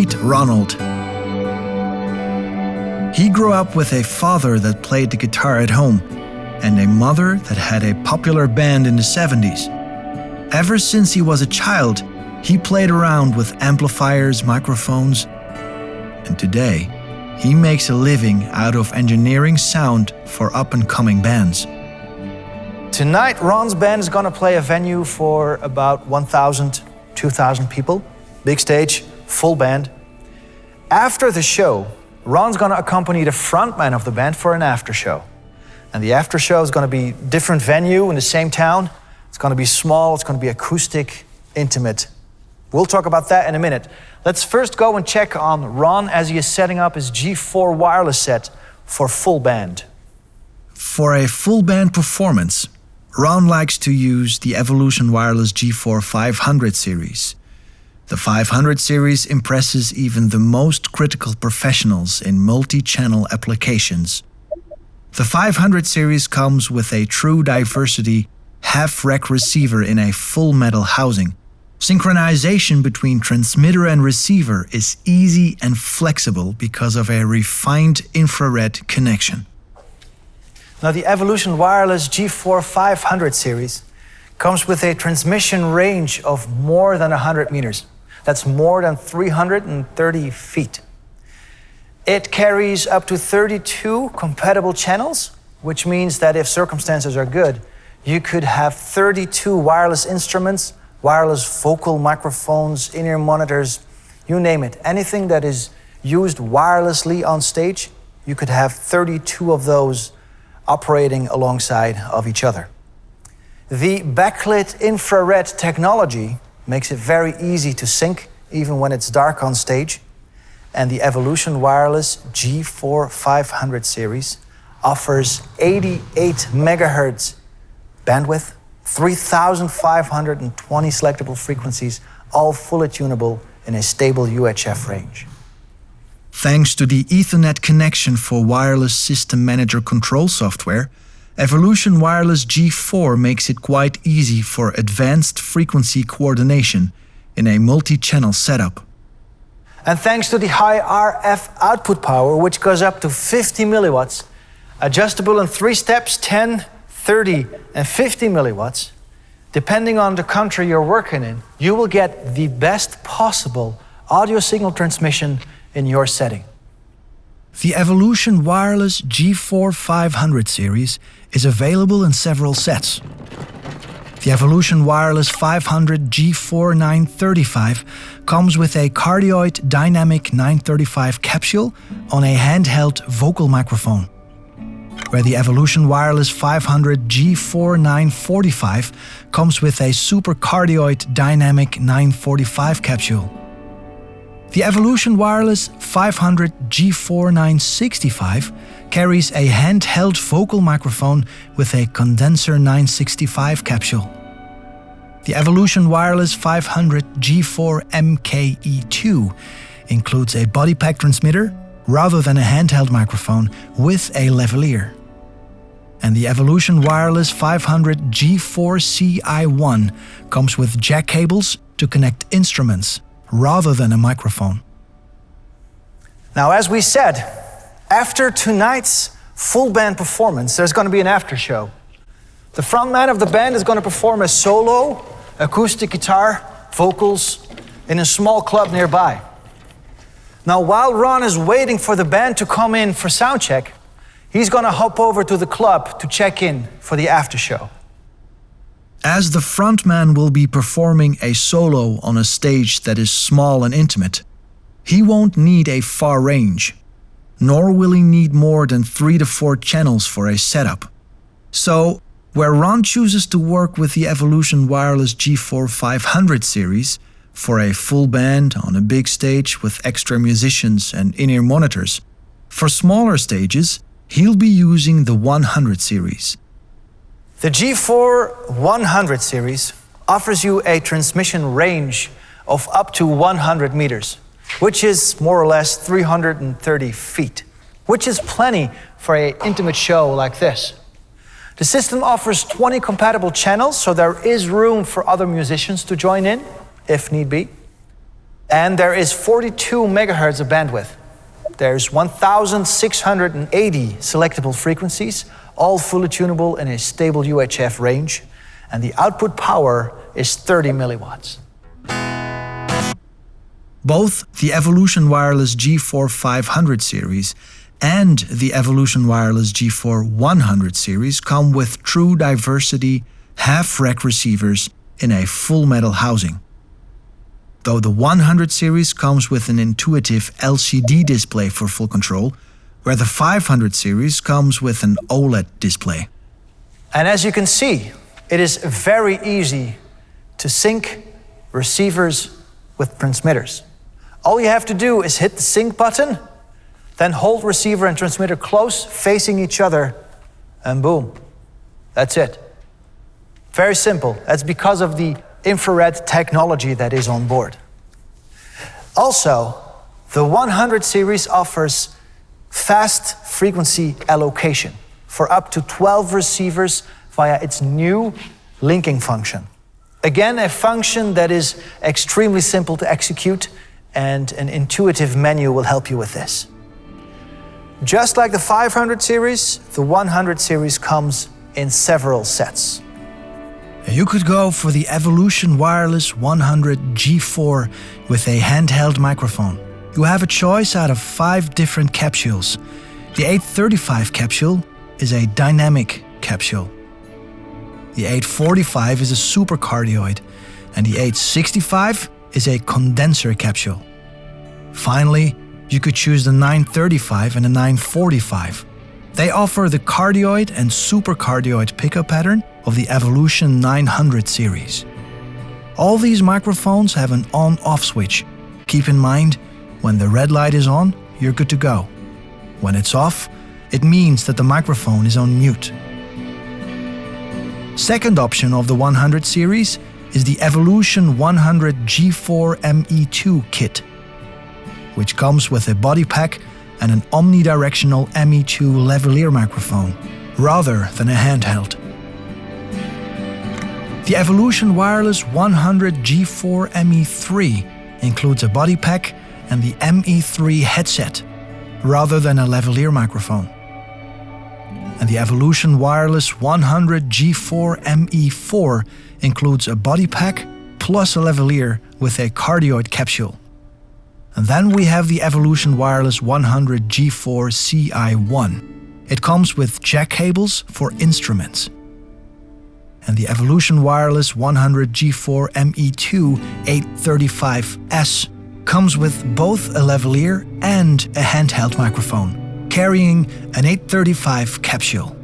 Meet Ronald. He grew up with a father that played the guitar at home and a mother that had a popular band in the 70s. Ever since he was a child, he played around with amplifiers, microphones, and today, he makes a living out of engineering sound for up-and-coming bands. Tonight, Ron's band is gonna play a venue for about 1,000, 2,000 people. Big stage, full band. After the show, Ron's gonna accompany the frontman of the band for an after show. And the after show is gonna be different venue in the same town. It's gonna be small, it's gonna be acoustic, intimate. We'll talk about that in a minute. Let's first go and check on Ron as he is setting up his G4 wireless set for full band. For a full band performance, Ron likes to use the Evolution Wireless G4 500 series. The 500 series impresses even the most critical professionals in multi-channel applications. The 500 series comes with a true diversity half-rec receiver in a full metal housing. Synchronization between transmitter and receiver is easy and flexible because of a refined infrared connection. Now, the Evolution Wireless G4 500 series comes with a transmission range of more than 100 meters. That's more than 330 feet. It carries up to 32 compatible channels, which means that if circumstances are good, you could have 32 wireless instruments, wireless vocal microphones, in-ear monitors, you name it. Anything that is used wirelessly on stage, you could have 32 of those operating alongside of each other. The backlit infrared technology makes it very easy to sync, even when it's dark on stage. And the Evolution Wireless G4 500 series offers 88 megahertz bandwidth, 3,520 selectable frequencies, all fully tunable in a stable UHF range. Thanks to the Ethernet connection for wireless system manager control software, Evolution Wireless G4 makes it quite easy for advanced frequency coordination in a multi-channel setup. And thanks to the high RF output power, which goes up to 50 milliwatts, adjustable in 3 steps, 10, 30, and 50 milliwatts, depending on the country you're working in, you will get the best possible audio signal transmission in your setting. The Evolution Wireless G4 500 series is available in several sets. The Evolution Wireless 500 G4 935 comes with a cardioid dynamic 935 capsule on a handheld vocal microphone, where the Evolution Wireless 500 G4 945 comes with a super cardioid dynamic 945 capsule. The Evolution Wireless 500 G4 965 carries a handheld vocal microphone with a condenser 965 capsule. The Evolution Wireless 500 G4 MKE2 includes a body pack transmitter rather than a handheld microphone with a lavalier. And the Evolution Wireless 500 G4 CI1 comes with jack cables to connect instruments rather than a microphone. Now, as we said, after tonight's full band performance, there's going to be an after show. The frontman of the band is going to perform a solo, acoustic guitar, vocals in a small club nearby. Now, while Ron is waiting for the band to come in for sound check, he's going to hop over to the club to check in for the after show. As the frontman will be performing a solo on a stage that is small and intimate, he won't need a far range, nor will he need more than 3 to 4 channels for a setup. So, where Ron chooses to work with the Evolution Wireless G4 500 series for a full band on a big stage with extra musicians and in-ear monitors, for smaller stages, he'll be using the 100 series. The G4 100 series offers you a transmission range of up to 100 meters, which is more or less 330 feet, which is plenty for an intimate show like this. The system offers 20 compatible channels, so there is room for other musicians to join in, if need be. And there is 42 megahertz of bandwidth. There's 1,680 selectable frequencies, all fully tunable in a stable UHF range, and the output power is 30 milliwatts. Both the Evolution Wireless G4 500 series and the Evolution Wireless G4 100 series come with true diversity half-rec receivers in a full metal housing. Though the 100 series comes with an intuitive LCD display for full control, where the 500 series comes with an OLED display. And as you can see, it is very easy to sync receivers with transmitters. All you have to do is hit the sync button, then hold receiver and transmitter close, facing each other, and boom, that's it. Very simple. That's because of the infrared technology that is on board. Also, the 100 series offers fast frequency allocation for up to 12 receivers via its new linking function. Again, a function that is extremely simple to execute, and an intuitive menu will help you with this. Just like the 500 series, the 100 series comes in several sets. You could go for the Evolution Wireless 100 G4 with a handheld microphone. You have a choice out of 5 different capsules. The 835 capsule is a dynamic capsule. The 845 is a supercardioid, and the 865 is a condenser capsule. Finally, you could choose the 935 and the 945. They offer the cardioid and supercardioid pickup pattern of the Evolution 900 series. All these microphones have an on-off switch. Keep in mind, when the red light is on, you're good to go. When it's off, it means that the microphone is on mute. Second option of the 100 series is the Evolution 100 G4 ME2 kit, which comes with a body pack and an omnidirectional ME2 lavalier microphone, rather than a handheld. The Evolution Wireless 100 G4 ME3 includes a body pack and the ME3 headset, rather than a lavalier microphone. And the Evolution Wireless 100 G4 ME4 includes a body pack plus a lavalier with a cardioid capsule. And then we have the Evolution Wireless 100 G4 CI1. It comes with jack cables for instruments. And the Evolution Wireless 100 G4 ME2 835S comes with both a lavalier and a handheld microphone, carrying an 835 capsule.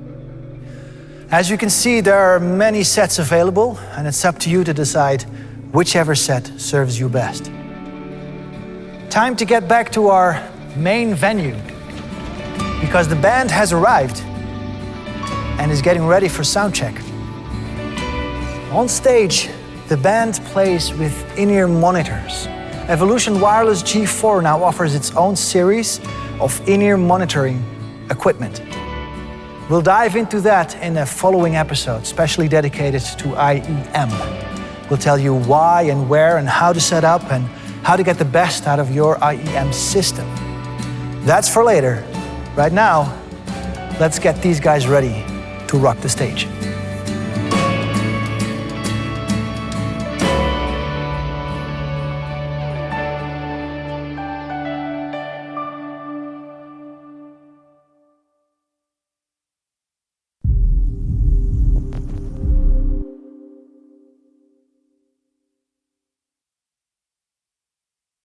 As you can see, there are many sets available, and it's up to you to decide whichever set serves you best. Time to get back to our main venue, because the band has arrived and is getting ready for sound check. On stage, the band plays with in-ear monitors. Evolution Wireless G4 now offers its own series of in-ear monitoring equipment. We'll dive into that in a following episode, specially dedicated to IEM. We'll tell you why and where and how to set up and how to get the best out of your IEM system. That's for later. Right now, let's get these guys ready to rock the stage.